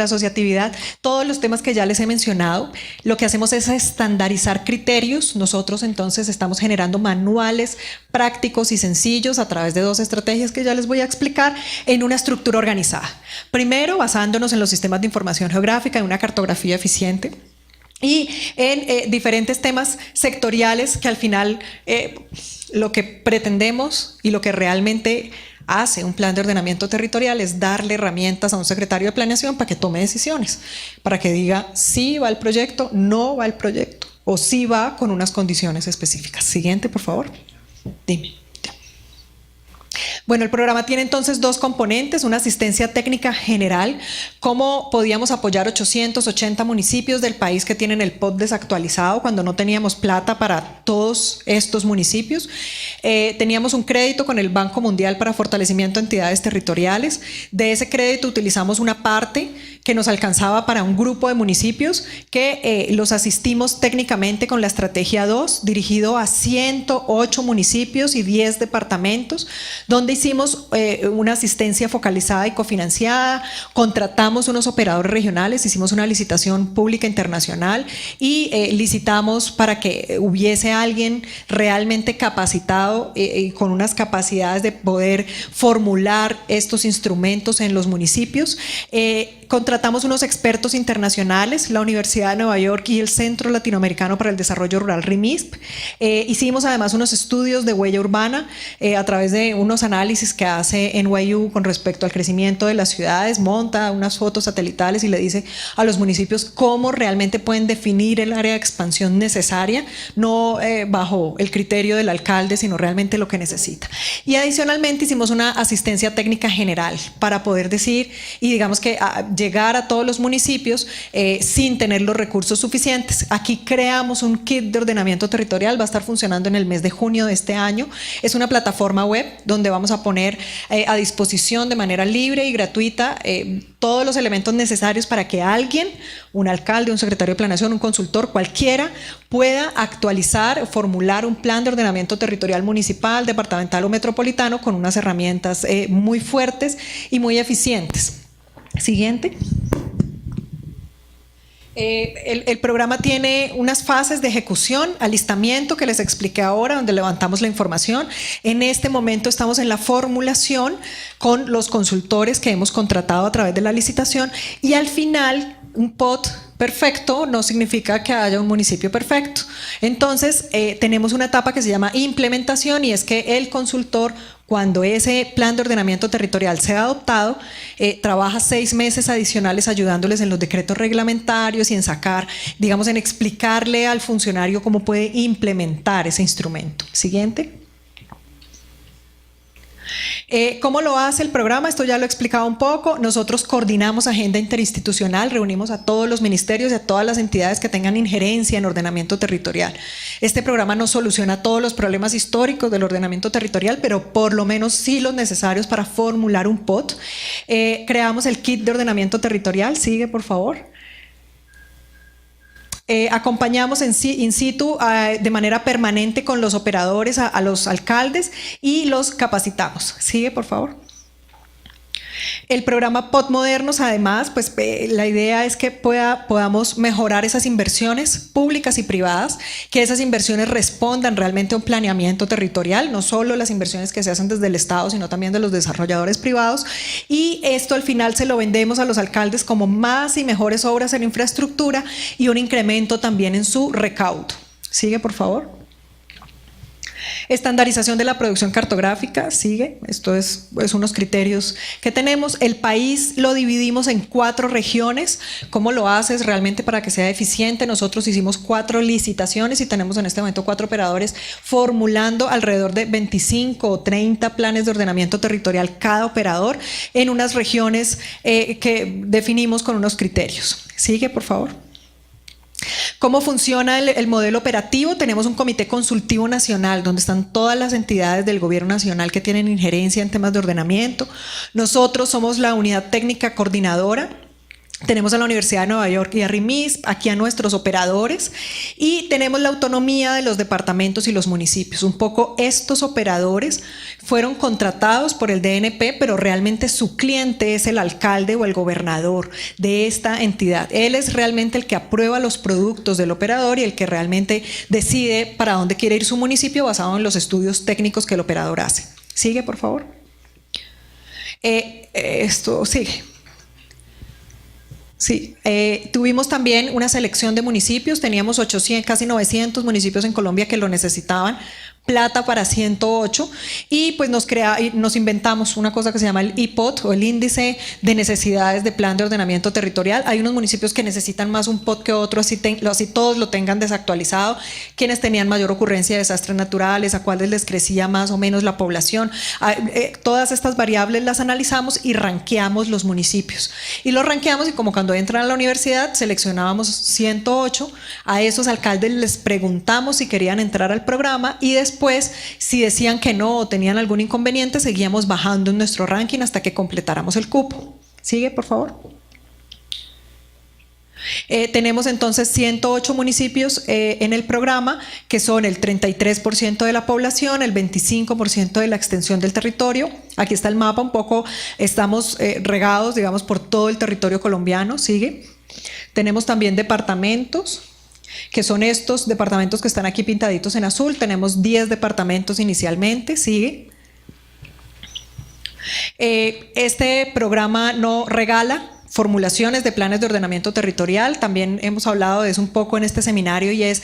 asociatividad, todos los temas que ya les he mencionado. Lo que hacemos es estandarizar criterios. Nosotros entonces estamos generando manuales prácticos y sencillos a través de 2 estrategias que ya les voy a explicar en una estructura organizada. Primero, basándonos en los sistemas de información geográfica, en una cartografía eficiente y en diferentes temas sectoriales que al final lo que pretendemos y lo que realmente hace un plan de ordenamiento territorial es darle herramientas a un secretario de planeación para que tome decisiones, para que diga sí va el proyecto, no va el proyecto o sí va con unas condiciones específicas. Siguiente, por favor. Dime. Bueno, el programa tiene entonces dos componentes, una asistencia técnica general, cómo podíamos apoyar 880 municipios del país que tienen el POT desactualizado cuando no teníamos plata para todos estos municipios. Teníamos un crédito con el Banco Mundial para fortalecimiento de entidades territoriales. De ese crédito utilizamos una parte que nos alcanzaba para un grupo de municipios que los asistimos técnicamente con la estrategia 2, dirigido a 108 municipios y 10 departamentos, donde hicimos una asistencia focalizada y cofinanciada, contratamos unos operadores regionales, hicimos una licitación pública internacional y licitamos para que hubiese alguien realmente capacitado con unas capacidades de poder formular estos instrumentos en los municipios. Contratamos unos expertos internacionales, la Universidad de Nueva York y el Centro Latinoamericano para el Desarrollo Rural, RIMISP. Hicimos además unos estudios de huella urbana a través de unos análisis que hace NYU con respecto al crecimiento de las ciudades, monta unas fotos satelitales y le dice a los municipios cómo realmente pueden definir el área de expansión necesaria, no bajo el criterio del alcalde, sino realmente lo que necesita. Y adicionalmente hicimos una asistencia técnica general para poder decir, y digamos que llegar a todos los municipios sin tener los recursos suficientes. Aquí creamos un kit de ordenamiento territorial, va a estar funcionando en el mes de junio de este año. Es una plataforma web donde vamos a poner a disposición de manera libre y gratuita todos los elementos necesarios para que alguien, un alcalde, un secretario de planeación, un consultor, cualquiera, pueda actualizar, formular un plan de ordenamiento territorial municipal, departamental o metropolitano con unas herramientas muy fuertes y muy eficientes. Siguiente. El programa tiene unas fases de ejecución, alistamiento que les expliqué ahora, donde levantamos la información. En este momento estamos en la formulación con los consultores que hemos contratado a través de la licitación y al final un POT perfecto no significa que haya un municipio perfecto. Entonces tenemos una etapa que se llama implementación y es que el consultor, cuando ese plan de ordenamiento territorial sea adoptado, trabaja 6 meses adicionales ayudándoles en los decretos reglamentarios y en sacar, digamos, en explicarle al funcionario cómo puede implementar ese instrumento. Siguiente. ¿Cómo lo hace el programa? Esto ya lo he explicado un poco. Nosotros coordinamos agenda interinstitucional, reunimos a todos los ministerios y a todas las entidades que tengan injerencia en ordenamiento territorial. Este programa no soluciona todos los problemas históricos del ordenamiento territorial, pero por lo menos sí los necesarios para formular un POT. Creamos el kit de ordenamiento territorial. Sigue, por favor. Acompañamos in situ de manera permanente con los operadores a los alcaldes y los capacitamos. Sigue, por favor. El programa POT Modernos, además, pues la idea es que podamos mejorar esas inversiones públicas y privadas, que esas inversiones respondan realmente a un planeamiento territorial, no solo las inversiones que se hacen desde el Estado, sino también de los desarrolladores privados, y esto al final se lo vendemos a los alcaldes como más y mejores obras en infraestructura y un incremento también en su recaudo. Sigue, por favor. Estandarización de la producción cartográfica, sigue, esto es unos criterios que tenemos. El país lo dividimos en 4 regiones. ¿Cómo lo haces realmente para que sea eficiente? Nosotros hicimos 4 licitaciones y tenemos en este momento 4 operadores formulando alrededor de 25 o 30 planes de ordenamiento territorial cada operador en unas regiones que definimos con unos criterios. Sigue, por favor. ¿Cómo funciona el modelo operativo? Tenemos un comité consultivo nacional donde están todas las entidades del gobierno nacional que tienen injerencia en temas de ordenamiento. Nosotros somos la unidad técnica coordinadora. Tenemos a la Universidad de Nueva York y a RIMISP, aquí a nuestros operadores, y tenemos la autonomía de los departamentos y los municipios. Un poco estos operadores fueron contratados por el DNP, pero realmente su cliente es el alcalde o el gobernador de esta entidad. Él es realmente el que aprueba los productos del operador y el que realmente decide para dónde quiere ir su municipio basado en los estudios técnicos que el operador hace. Sigue, por favor. Esto sigue. Sí, tuvimos también una selección de municipios, teníamos 800, casi 900 municipios en Colombia que lo necesitaban plata para 108 y pues nos inventamos una cosa que se llama el IPOT o el índice de necesidades de plan de ordenamiento territorial. Hay unos municipios que necesitan más un POT que otro, así todos lo tengan desactualizado, quienes tenían mayor ocurrencia de desastres naturales, a cuáles les crecía más o menos la población. Todas estas variables las analizamos y ranqueamos los municipios. Y los ranqueamos y como cuando entran a la universidad seleccionábamos 108, a esos alcaldes les preguntamos si querían entrar al programa y después, si decían que no o tenían algún inconveniente, seguíamos bajando en nuestro ranking hasta que completáramos el cupo. Sigue, por favor. Tenemos entonces 108 municipios en el programa, que son el 33% de la población, el 25% de la extensión del territorio. Aquí está el mapa un poco, estamos regados, digamos, por todo el territorio colombiano. Sigue. Tenemos también departamentos, que son estos departamentos que están aquí pintaditos en azul. Tenemos 10 departamentos inicialmente. Sigue. Este programa no regala formulaciones de planes de ordenamiento territorial, también hemos hablado de eso un poco en este seminario, y es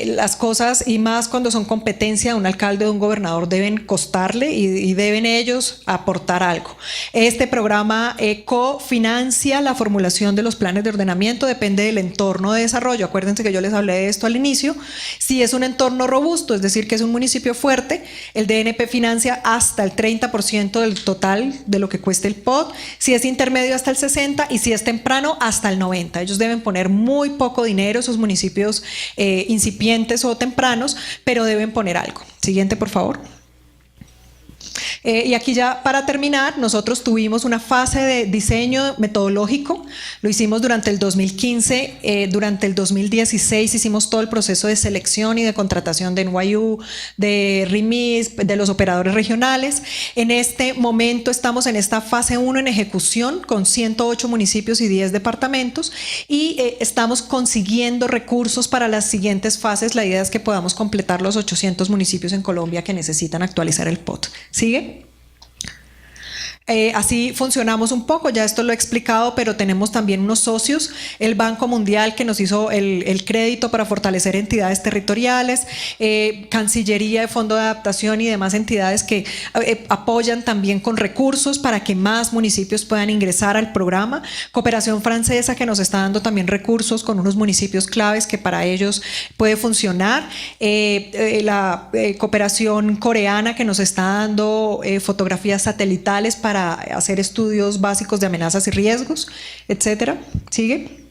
las cosas, y más cuando son competencia de un alcalde o de un gobernador, deben costarle y deben ellos aportar algo. Este programa cofinancia la formulación de los planes de ordenamiento, depende del entorno de desarrollo. Acuérdense que yo les hablé de esto al inicio. Si es un entorno robusto, es decir, que es un municipio fuerte, el DNP financia hasta el 30% del total de lo que cueste el POT. Si es intermedio, hasta el 60%, y si es temprano, hasta el 90%. Ellos deben poner muy poco dinero, esos municipios incipientes o tempranos, pero deben poner algo. Siguiente, por favor. Y aquí ya para terminar, nosotros tuvimos una fase de diseño metodológico, lo hicimos durante el 2015, durante el 2016 hicimos todo el proceso de selección y de contratación de NYU, de RIMIS, de los operadores regionales. En este momento estamos en esta fase 1 en ejecución con 108 municipios y 10 departamentos y estamos consiguiendo recursos para las siguientes fases. La idea es que podamos completar los 800 municipios en Colombia que necesitan actualizar el POT. ¿Sigue? Así funcionamos un poco, ya esto lo he explicado, pero tenemos también unos socios, el Banco Mundial que nos hizo el crédito para fortalecer entidades territoriales, Cancillería, Fondo de Adaptación y demás entidades que apoyan también con recursos para que más municipios puedan ingresar al programa, Cooperación Francesa que nos está dando también recursos con unos municipios claves que para ellos puede funcionar, la Cooperación Coreana que nos está dando fotografías satelitales para hacer estudios básicos de amenazas y riesgos, etcétera. Sigue.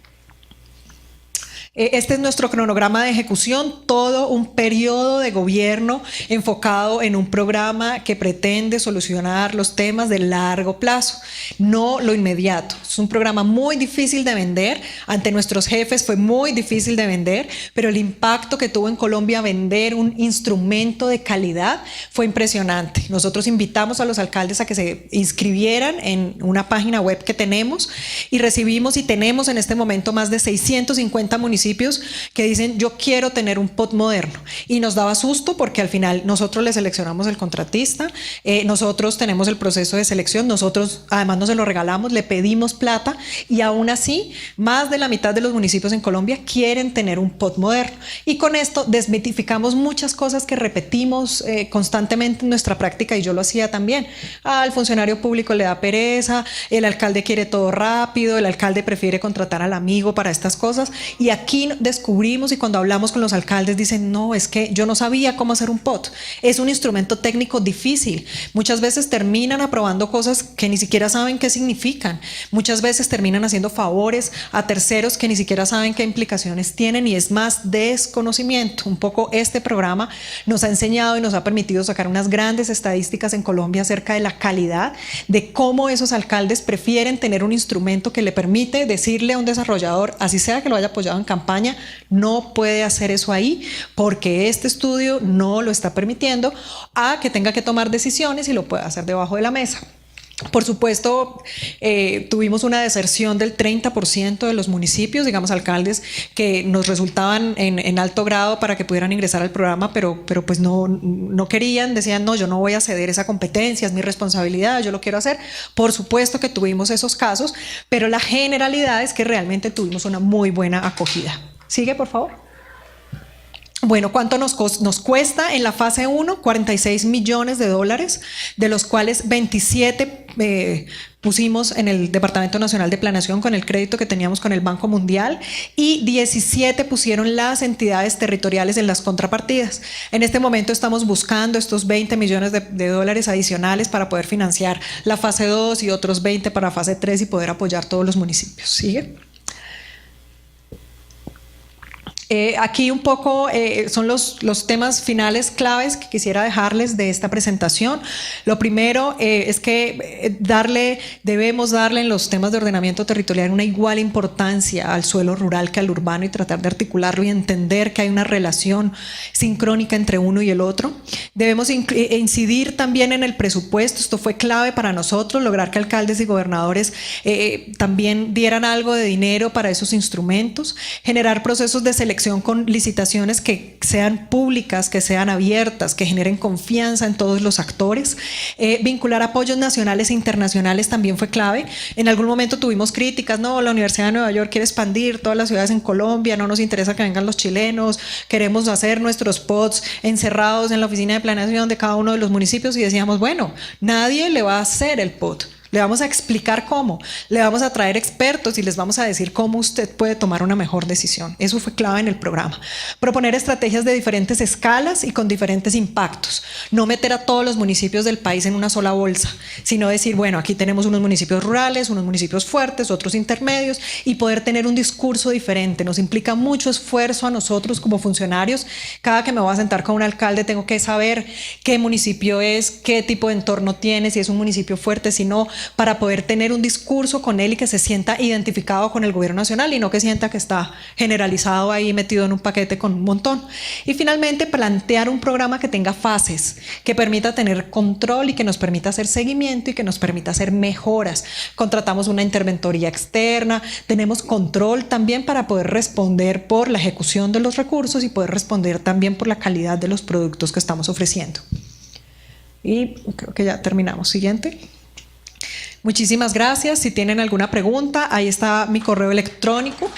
Este es nuestro cronograma de ejecución, todo un periodo de gobierno enfocado en un programa que pretende solucionar los temas de largo plazo, no lo inmediato. Es un programa muy difícil de vender, ante nuestros jefes fue muy difícil de vender, pero el impacto que tuvo en Colombia vender un instrumento de calidad fue impresionante. Nosotros invitamos a los alcaldes a que se inscribieran en una página web que tenemos y recibimos y tenemos en este momento más de 650 municipios que dicen yo quiero tener un POT moderno, y nos daba susto porque al final nosotros le seleccionamos el contratista, nosotros tenemos el proceso de selección, nosotros además no se lo regalamos, le pedimos plata y aún así más de la mitad de los municipios en Colombia quieren tener un POT moderno, y con esto desmitificamos muchas cosas que repetimos constantemente en nuestra práctica, y yo lo hacía también. Al funcionario público le da pereza, el alcalde quiere todo rápido, el alcalde prefiere contratar al amigo para estas cosas, y aquí descubrimos, y cuando hablamos con los alcaldes dicen no, es que yo no sabía cómo hacer un POT, es un instrumento técnico difícil, muchas veces terminan aprobando cosas que ni siquiera saben qué significan, muchas veces terminan haciendo favores a terceros que ni siquiera saben qué implicaciones tienen, y es más desconocimiento. Un poco este programa nos ha enseñado y nos ha permitido sacar unas grandes estadísticas en Colombia acerca de la calidad, de cómo esos alcaldes prefieren tener un instrumento que le permite decirle a un desarrollador, así sea que lo haya apoyado en campaña, no puede hacer eso ahí porque este estudio no lo está permitiendo, a que tenga que tomar decisiones y lo pueda hacer debajo de la mesa. Por supuesto, tuvimos una deserción del 30% de los municipios, digamos alcaldes que nos resultaban en alto grado para que pudieran ingresar al programa, pero pues no querían, decían no, yo no voy a ceder esa competencia, es mi responsabilidad, yo lo quiero hacer. Por supuesto que tuvimos esos casos, pero la generalidad es que realmente tuvimos una muy buena acogida. Sigue, por favor. Bueno, ¿cuánto nos cuesta en la fase 1? 46 millones de dólares, de los cuales 27 pusimos en el Departamento Nacional de Planeación con el crédito que teníamos con el Banco Mundial, y 17 pusieron las entidades territoriales en las contrapartidas. En este momento estamos buscando estos 20 millones de dólares adicionales para poder financiar la fase 2 y otros 20 para fase 3 y poder apoyar todos los municipios. ¿Sigue? Aquí un poco son los temas finales claves que quisiera dejarles de esta presentación. Lo primero es que debemos darle en los temas de ordenamiento territorial una igual importancia al suelo rural que al urbano, y tratar de articularlo y entender que hay una relación sincrónica entre uno y el otro. Debemos incidir también en el presupuesto. Esto fue clave para nosotros, lograr que alcaldes y gobernadores también dieran algo de dinero para esos instrumentos, generar procesos de selección con licitaciones que sean públicas, que sean abiertas, que generen confianza en todos los actores. Vincular apoyos nacionales e internacionales también fue clave. En algún momento tuvimos críticas, no, la Universidad de Nueva York quiere expandir todas las ciudades en Colombia, no nos interesa que vengan los chilenos, queremos hacer nuestros pods encerrados en la oficina de planeación de cada uno de los municipios, y decíamos, bueno, nadie le va a hacer el pod. Le vamos a explicar cómo, le vamos a traer expertos y les vamos a decir cómo usted puede tomar una mejor decisión. Eso fue clave en el programa. Proponer estrategias de diferentes escalas y con diferentes impactos. No meter a todos los municipios del país en una sola bolsa, sino decir, bueno, aquí tenemos unos municipios rurales, unos municipios fuertes, otros intermedios, y poder tener un discurso diferente. Nos implica mucho esfuerzo a nosotros como funcionarios. Cada que me voy a sentar con un alcalde tengo que saber qué municipio es, qué tipo de entorno tiene, si es un municipio fuerte, si no, para poder tener un discurso con él y que se sienta identificado con el gobierno nacional y no que sienta que está generalizado ahí metido en un paquete con un montón. Y finalmente, plantear un programa que tenga fases, que permita tener control y que nos permita hacer seguimiento y que nos permita hacer mejoras. Contratamos una interventoría externa, tenemos control también para poder responder por la ejecución de los recursos y poder responder también por la calidad de los productos que estamos ofreciendo. Y creo que ya terminamos. Siguiente. Muchísimas gracias. Si tienen alguna pregunta, ahí está mi correo electrónico.